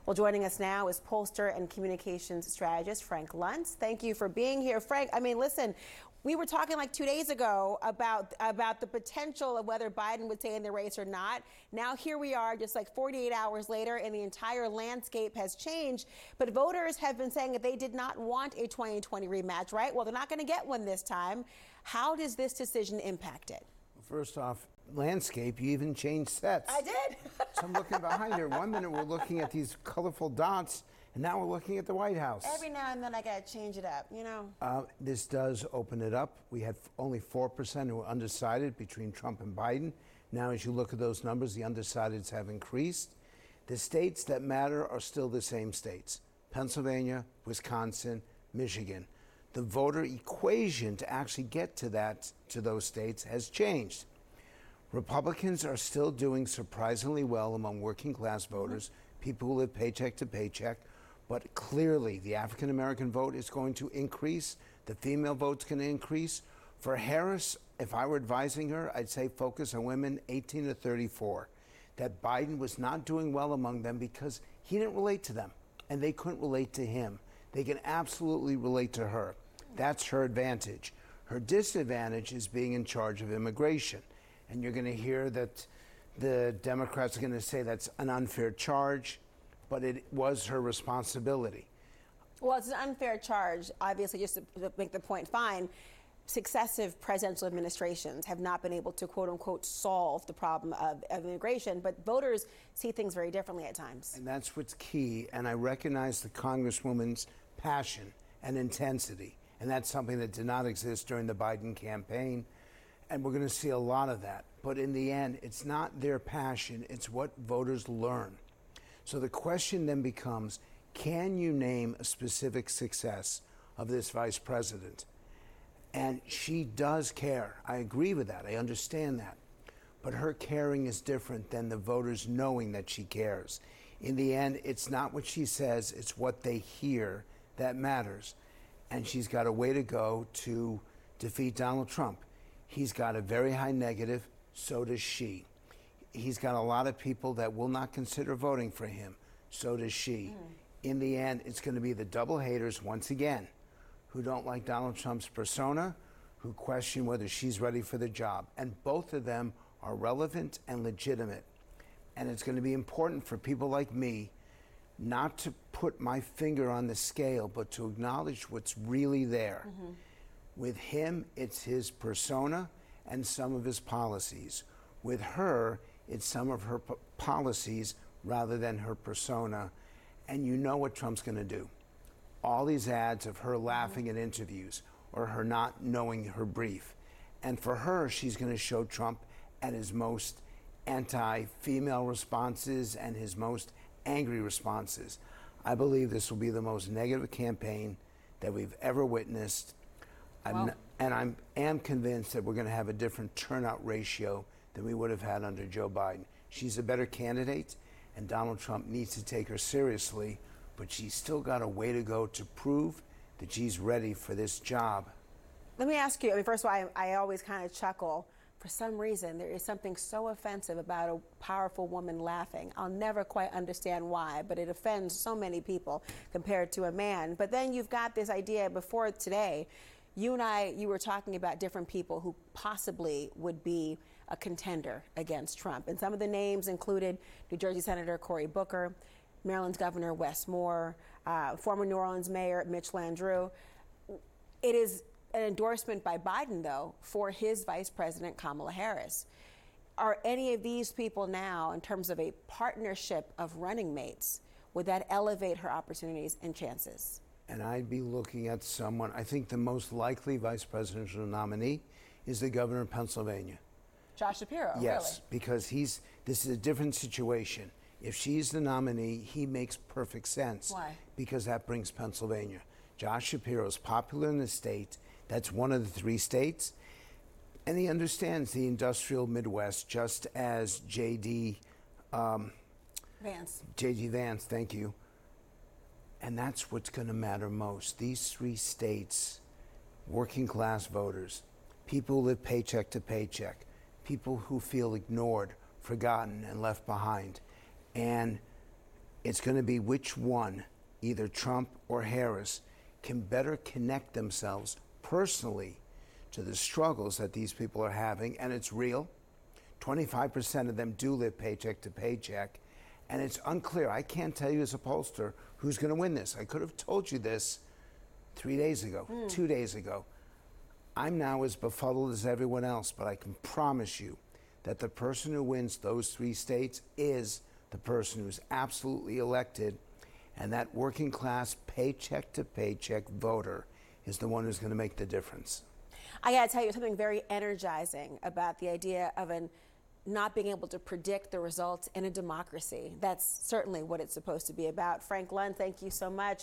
Well, joining us now is pollster and communications strategist Frank Luntz. Thank you for being here. Frank, I mean, listen, we were talking like 2 days ago about the potential of whether Biden would stay in the race or not. Now here we are just like 48 hours later and the entire landscape has changed. But voters have been saying that they did not want a 2020 rematch, right? Well, they're not going to get one this time. How does this decision impact it? First off, landscape, you even changed sets. I did. So I'm looking behind her. 1 minute we're looking at these colorful dots, and now we're looking at the White House. Every now and then I got to change it up, you know. This does open it up. We had only 4% who were undecided between Trump and Biden. Now, as you look at those numbers, the undecideds have increased. The states that matter are still the same states: Pennsylvania, Wisconsin, Michigan. The voter equation to actually get to those states has changed. Republicans are still doing surprisingly well among working class voters, people who live paycheck to paycheck, but clearly the African American vote is going to increase, the female vote's going to increase. For Harris, if I were advising her, I'd say focus on women 18 to 34, that Biden was not doing well among them because he didn't relate to them and they couldn't relate to him. They can absolutely relate to her. That's her advantage. Her disadvantage is being in charge of immigration. And you're going to hear that the Democrats are going to say that's an unfair charge, but it was her responsibility. Well, it's an unfair charge. Obviously, just to make the point, fine. Successive presidential administrations have not been able to, quote unquote, solve the problem of immigration, but voters see things very differently at times. And that's what's key. And I recognize the Congresswoman's passion and intensity. And that's something that did not exist during the Biden campaign. And we're going to see a lot of that. But in the end, it's not their passion, it's what voters learn. So the question then becomes, can you name a specific success of this vice president? And she does care. I agree with that. I understand that. But her caring is different than the voters knowing that she cares. In the end, it's not what she says, it's what they hear that matters. And she's got a way to go to defeat Donald Trump. He's got a very high negative, so does she. He's got a lot of people that will not consider voting for him, so does she. In the end, it's going to be the double haters, once again, who don't like Donald Trump's persona, who question whether she's ready for the job. And both of them are relevant and legitimate. And it's going to be important for people like me not to put my finger on the scale, but to acknowledge what's really there. With him, it's his persona and some of his policies. With her, it's some of her policies rather than her persona. And you know what Trump's going to do. All these ads of her laughing at interviews or her not knowing her brief. And for her, she's going to show Trump at his most anti-female responses and his most angry responses. I believe this will be the most negative campaign that we've ever witnessed. I am convinced that we're going to have a different turnout ratio than we would have had under Joe Biden. She's a better candidate, and Donald Trump needs to take her seriously, but she's still got a way to go to prove that she's ready for this job. Let me ask you, first of all, I always kind of chuckle. For some reason, there is something so offensive about a powerful woman laughing. I'll never quite understand why, but it offends so many people compared to a man. But then you've got this idea before today. You were talking about different people who possibly would be a contender against Trump. And some of the names included New Jersey Senator Cory Booker, Maryland's Governor Wes Moore, former New Orleans Mayor Mitch Landrieu. It is an endorsement by Biden, though, for his Vice President Kamala Harris. Are any of these people now, in terms of a partnership of running mates, would that elevate her opportunities and chances? And I'd be looking at someone, I think the most likely vice presidential nominee is the governor of Pennsylvania. Josh Shapiro, yes, really? Because this is a different situation. If she's the nominee, he makes perfect sense. Why? Because that brings Pennsylvania. Josh Shapiro is popular in the state. That's one of the 3 states. And he understands the industrial Midwest just as J.D. Vance. J.D. Vance, thank you. And that's what's going to matter most. These 3 states, working class voters, people who live paycheck to paycheck, people who feel ignored, forgotten, and left behind. And It's going to be which one, either Trump or Harris, can better connect themselves personally to the struggles that these people are having, and it's real. 25% of them do live paycheck to paycheck, and it's unclear. I can't tell you as a pollster who's going to win this. I could have told you this 3 days ago, 2 days ago. I'm now as befuddled as everyone else, but I can promise you that the person who wins those 3 states is the person who's absolutely elected, and that working class paycheck to paycheck voter is the one who's going to make the difference. I got to tell you something very energizing about the idea of not being able to predict the results in a democracy. That's certainly what it's supposed to be about. Frank Luntz, thank you so much.